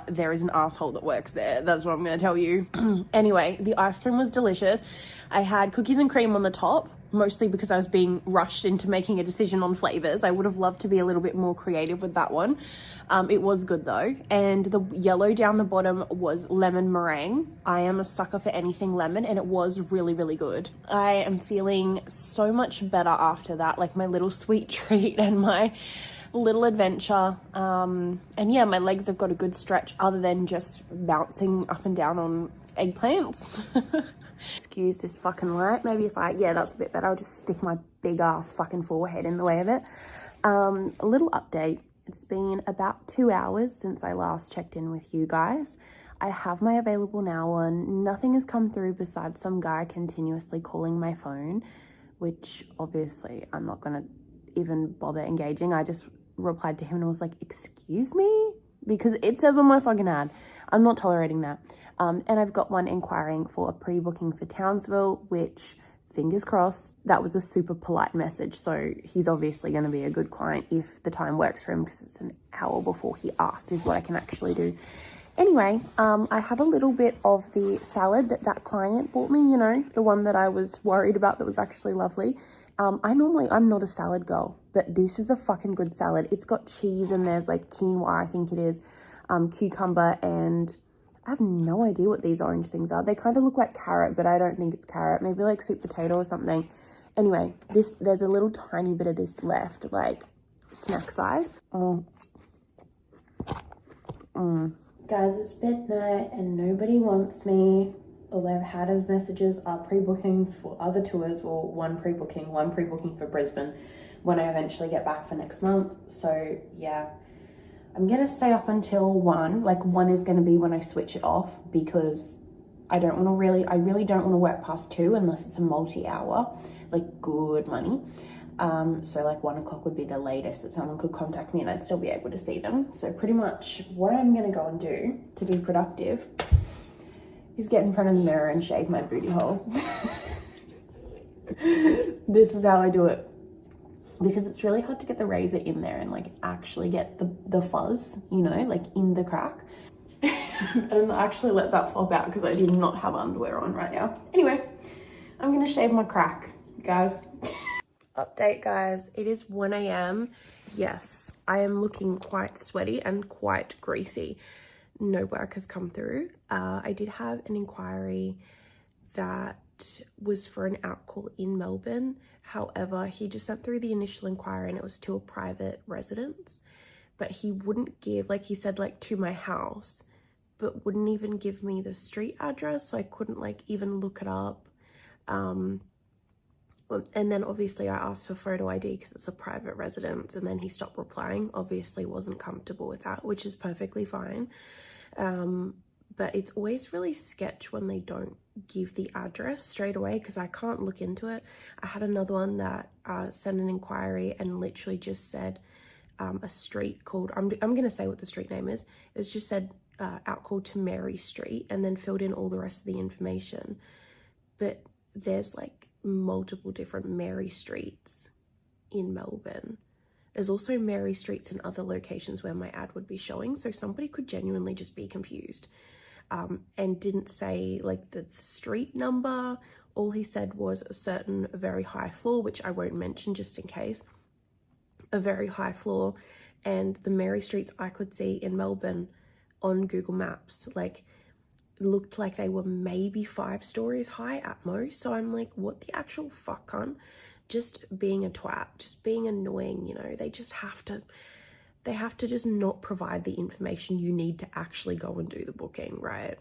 there is an asshole that works there. That's what I'm going to tell you. Anyway, the ice cream was delicious. I had cookies and cream on the top, mostly because I was being rushed into making a decision on flavors. I would have loved to be a little bit more creative with that one. It was good though. And the yellow down the bottom was lemon meringue. I am a sucker for anything lemon, and it was really, really good. I am feeling so much better after that, like my little sweet treat and my little adventure. And yeah, my legs have got a good stretch other than just bouncing up and down on eggplants. Excuse this fucking light. Maybe if yeah, that's a bit better. I'll just stick my big ass fucking forehead in the way of it. A little update. It's been about 2 hours since I last checked in with you guys. I have my available now on. Nothing has come through besides some guy continuously calling my phone, which obviously I'm not gonna even bother engaging. I just replied to him and was like, excuse me? Because it says on my fucking ad. I'm not tolerating that. And I've got one inquiring for a pre-booking for Townsville, which, fingers crossed, that was a super polite message. So he's obviously going to be a good client if the time works for him, because it's an hour before he asked is what I can actually do. Anyway, I had a little bit of the salad that client bought me, you know, the one that I was worried about that was actually lovely. I'm not a salad girl, but this is a fucking good salad. It's got cheese and there's like quinoa, I think it is, cucumber, and I have no idea what these orange things are. They kind of look like carrot, but I don't think it's carrot. Maybe like sweet potato or something. Anyway, there's a little tiny bit of this left, like snack size. Guys, it's midnight and nobody wants me. All I've had as messages are pre-bookings for other tours, or one pre-booking for Brisbane when I eventually get back for next month. So yeah, I'm gonna stay up until 1. Like 1 is gonna be when I switch it off, because I really don't want to work past 2 unless it's a multi-hour, like good money. So like 1 o'clock would be the latest that someone could contact me and I'd still be able to see them. So pretty much what I'm gonna go and do to be productive is get in front of the mirror and shave my booty hole. This is how I do it, because it's really hard to get the razor in there and like actually get the fuzz, you know, like in the crack. And I actually let that flop out because I did not have underwear on right now. Anyway, I'm gonna shave my crack, guys. Update, guys, it is 1 a.m. Yes, I am looking quite sweaty and quite greasy. No work has come through. I did have an inquiry that was for an out call in Melbourne. However, he just sent through the initial inquiry and it was to a private residence, but he wouldn't give, like he said, like to my house, but wouldn't even give me the street address. So I couldn't like even look it up. And then obviously I asked for photo ID because it's a private residence, and then he stopped replying. Obviously wasn't comfortable with that, which is perfectly fine. But it's always really sketch when they don't give the address straight away, because I can't look into it. I had another one that sent an inquiry and literally just said a street called, I'm going to say what the street name is. It was just said out called to Mary Street, and then filled in all the rest of the information. But there's like multiple different Mary Streets in Melbourne. There's also Mary Streets in other locations where my ad would be showing. So somebody could genuinely just be confused. And didn't say like the street number. All he said was a certain very high floor, which I won't mention just in case. A very high floor, and the Mary Streets I could see in Melbourne on Google Maps, like looked like they were maybe 5 stories high at most. So I'm like, what the actual fuck, cunt? Just being a twat, just being annoying, you know. They have to just not provide the information you need to actually go and do the booking, right?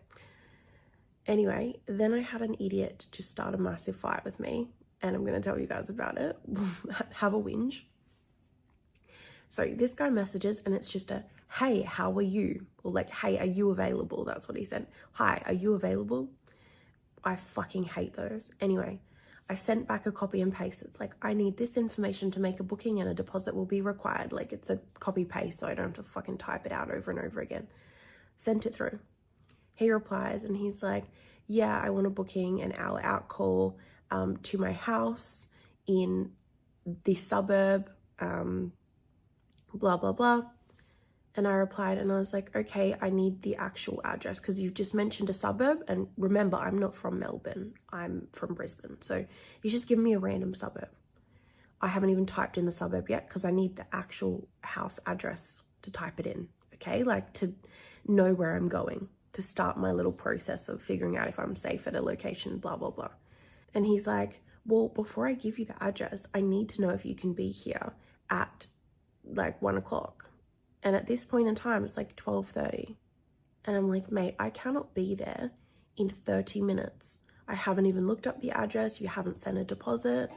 Anyway, then I had an idiot just start a massive fight with me, and I'm going to tell you guys about it. Have a whinge. So this guy messages, and it's just a, hey, how are you? Or like, hey, are you available? That's what he said. Hi, are you available? I fucking hate those. Anyway, I sent back a copy and paste. It's like, I need this information to make a booking and a deposit will be required. Like, it's a copy paste, so I don't have to fucking type it out over and over again. Sent it through. He replies and he's like, yeah, I want a booking, an hour out call to my house in the suburb, blah, blah, blah. And I replied and I was like, okay, I need the actual address because you've just mentioned a suburb. And remember, I'm not from Melbourne. I'm from Brisbane. So he's just given me a random suburb. I haven't even typed in the suburb yet because I need the actual house address to type it in, okay? Like to know where I'm going, to start my little process of figuring out if I'm safe at a location, blah, blah, blah. And he's like, well, before I give you the address, I need to know if you can be here at like 1 o'clock. And at this point in time, it's like 12:30. And I'm like, mate, I cannot be there in 30 minutes. I haven't even looked up the address. You haven't sent a deposit.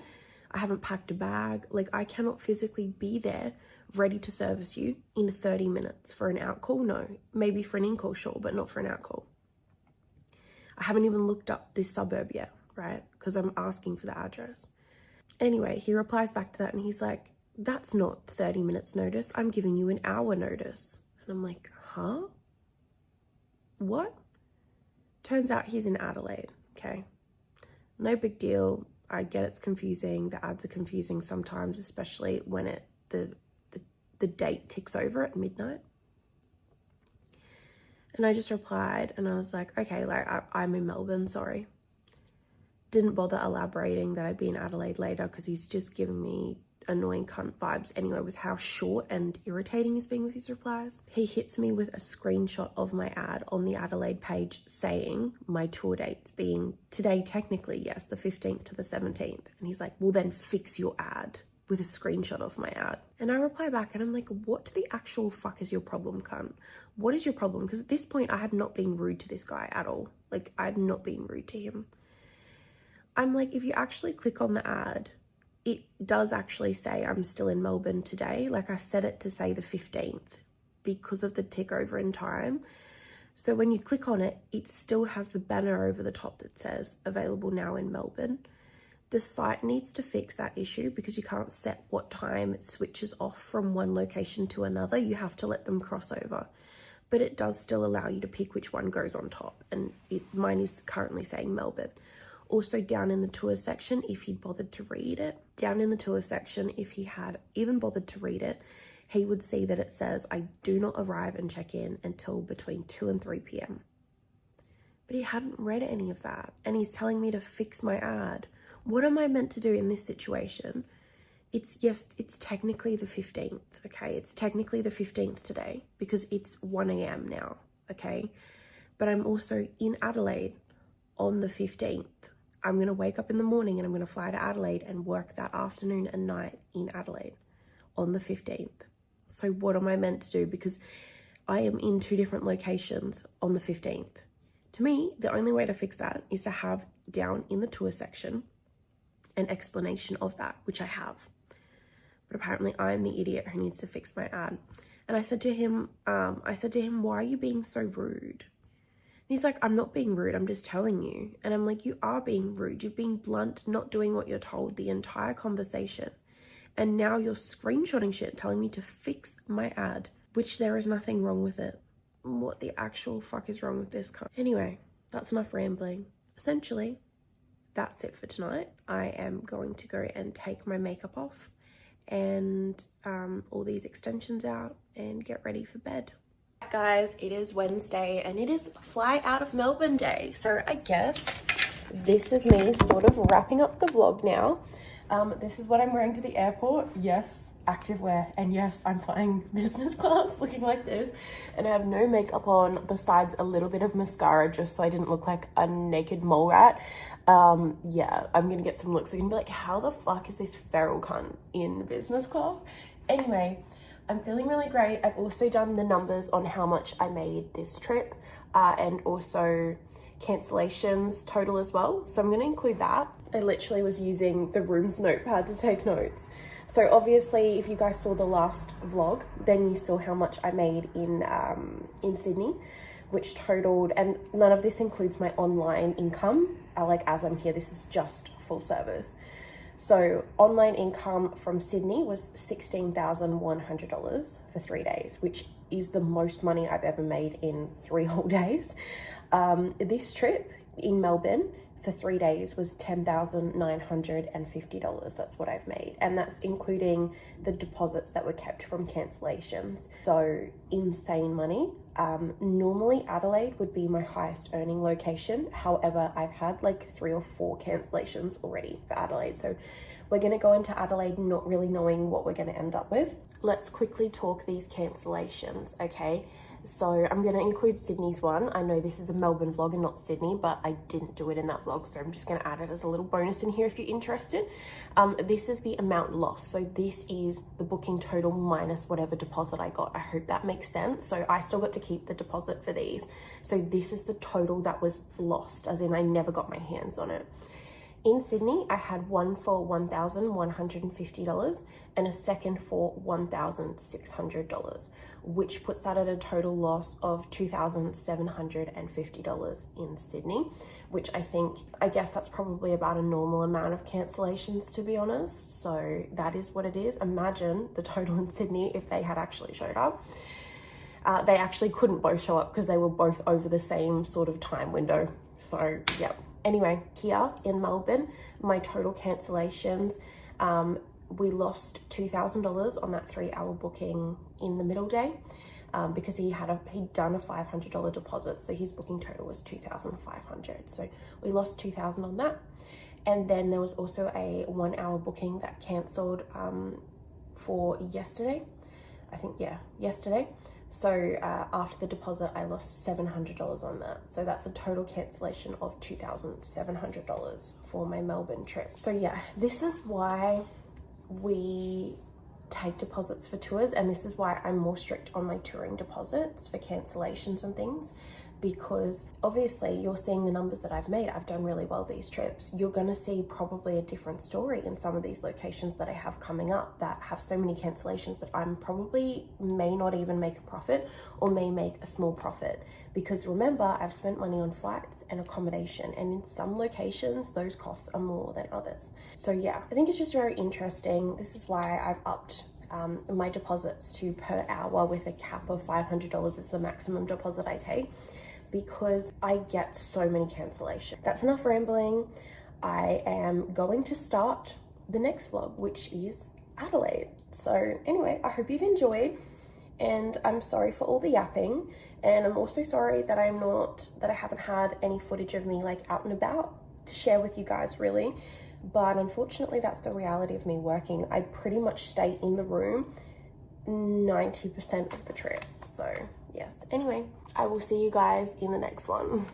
I haven't packed a bag. Like, I cannot physically be there ready to service you in 30 minutes for an out call. No, maybe for an in call, sure, but not for an out call. I haven't even looked up this suburb yet, right? Because I'm asking for the address. Anyway, he replies back to that and he's like, that's not 30 minutes notice. I'm giving you an hour notice. And I'm like, huh? What? Turns out he's in Adelaide, okay? No big deal. I get it's confusing. The ads are confusing sometimes, especially when the date ticks over at midnight. And I just replied and I was like, okay, like I'm in Melbourne, sorry. Didn't bother elaborating that I'd be in Adelaide later because he's just giving me annoying cunt vibes anyway with how short and irritating he's being with his replies. He hits me with a screenshot of my ad on the Adelaide page saying my tour dates being today, technically, yes, the 15th to the 17th. And he's like, well then fix your ad, with a screenshot of my ad. And I reply back and I'm like, what the actual fuck is your problem, cunt? What is your problem? Because at this point I had not been rude to this guy at all. Like, I had not been rude to him. I'm like, if you actually click on the ad, it does actually say I'm still in Melbourne today. Like, I set it to say the 15th because of the tick over in time. So when you click on it, it still has the banner over the top that says available now in Melbourne. The site needs to fix that issue because you can't set what time it switches off from one location to another. You have to let them cross over. But it does still allow you to pick which one goes on top. And mine is currently saying Melbourne. Also, down in the tour section, if he'd bothered to read it, if he had even bothered to read it, he would see that it says, I do not arrive and check in until between 2 and 3 p.m. But he hadn't read any of that. And he's telling me to fix my ad. What am I meant to do in this situation? It's technically the 15th, okay? It's technically the 15th today because it's 1 a.m. now, okay? But I'm also in Adelaide on the 15th. I'm going to wake up in the morning and I'm going to fly to Adelaide and work that afternoon and night in Adelaide on the 15th. So what am I meant to do? Because I am in 2 different locations on the 15th. To me, the only way to fix that is to have down in the tour section an explanation of that, which I have. But apparently I'm the idiot who needs to fix my ad. And I said to him, why are you being so rude? And he's like, I'm not being rude, I'm just telling you. And I'm like, you are being rude. You've been blunt, not doing what you're told the entire conversation. And now you're screenshotting shit, telling me to fix my ad, which there is nothing wrong with it. What the actual fuck is wrong with this? Anyway, that's enough rambling. Essentially, that's it for tonight. I am going to go and take my makeup off and all these extensions out and get ready for bed. Guys, it is Wednesday and it is fly out of Melbourne day. So I guess this is me sort of wrapping up the vlog now. This is what I'm wearing to the airport. Yes, activewear. And yes, I'm flying business class looking like this. And I have no makeup on besides a little bit of mascara just so I didn't look like a naked mole rat. Yeah, I'm gonna get some looks. I'm gonna be like, how the fuck is this feral cunt in business class? Anyway, I'm feeling really great. I've also done the numbers on how much I made this trip and also cancellations total as well. So I'm going to include that. I literally was using the room's notepad to take notes. So obviously, if you guys saw the last vlog, then you saw how much I made in Sydney, which totaled, and none of this includes my online income. Like as I'm here, this is just full service. So online income from Sydney was $16,100 for 3 days, which is the most money I've ever made in 3 whole days. This trip in Melbourne for 3 days was $10,950. That's what I've made. And that's including the deposits that were kept from cancellations. So insane money. Normally Adelaide would be my highest earning location. However, I've had like 3 or 4 cancellations already for Adelaide. So we're going to go into Adelaide not really knowing what we're going to end up with. Let's quickly talk these cancellations, okay? So I'm going to include Sydney's one. I know this is a Melbourne vlog and not Sydney, but I didn't do it in that vlog, so I'm just going to add it as a little bonus in here if you're interested. This is the amount lost. So this is the booking total minus whatever deposit I got. I hope that makes sense. So I still got to keep the deposit for these. So this is the total that was lost, as in I never got my hands on it. In Sydney, I had one for $1,150 and a second for $1,600, which puts that at a total loss of $2,750 in Sydney, which I guess that's probably about a normal amount of cancellations, to be honest. So that is what it is. Imagine the total in Sydney if they had actually showed up. They actually couldn't both show up because they were both over the same sort of time window. So yeah. Anyway, here in Melbourne, my total cancellations, we lost $2,000 on that 3-hour booking in the middle day because he'd done a $500 deposit. So his booking total was $2,500. So we lost $2,000 on that. And then there was also a 1-hour booking that cancelled for yesterday. Yesterday. So after the deposit, I lost $700 on that. So that's a total cancellation of $2,700 for my Melbourne trip. So yeah, this is why we take deposits for tours, and this is why I'm more strict on my touring deposits for cancellations and things, because obviously you're seeing the numbers that I've made. I've done really well these trips. You're going to see probably a different story in some of these locations that I have coming up that have so many cancellations that I'm probably may not even make a profit or may make a small profit, because remember, I've spent money on flights and accommodation, and in some locations those costs are more than others. So yeah, I think it's just very interesting. This is why I've upped my deposits to per hour with a cap of $500 is the maximum deposit I take, because I get so many cancellations. That's enough rambling. I am going to start the next vlog, which is Adelaide. So anyway, I hope you've enjoyed, and I'm sorry for all the yapping, and I'm also sorry that I haven't had any footage of me like out and about to share with you guys really, but unfortunately that's the reality of me working. I pretty much stay in the room 90% of the trip. So yes, anyway, I will see you guys in the next one.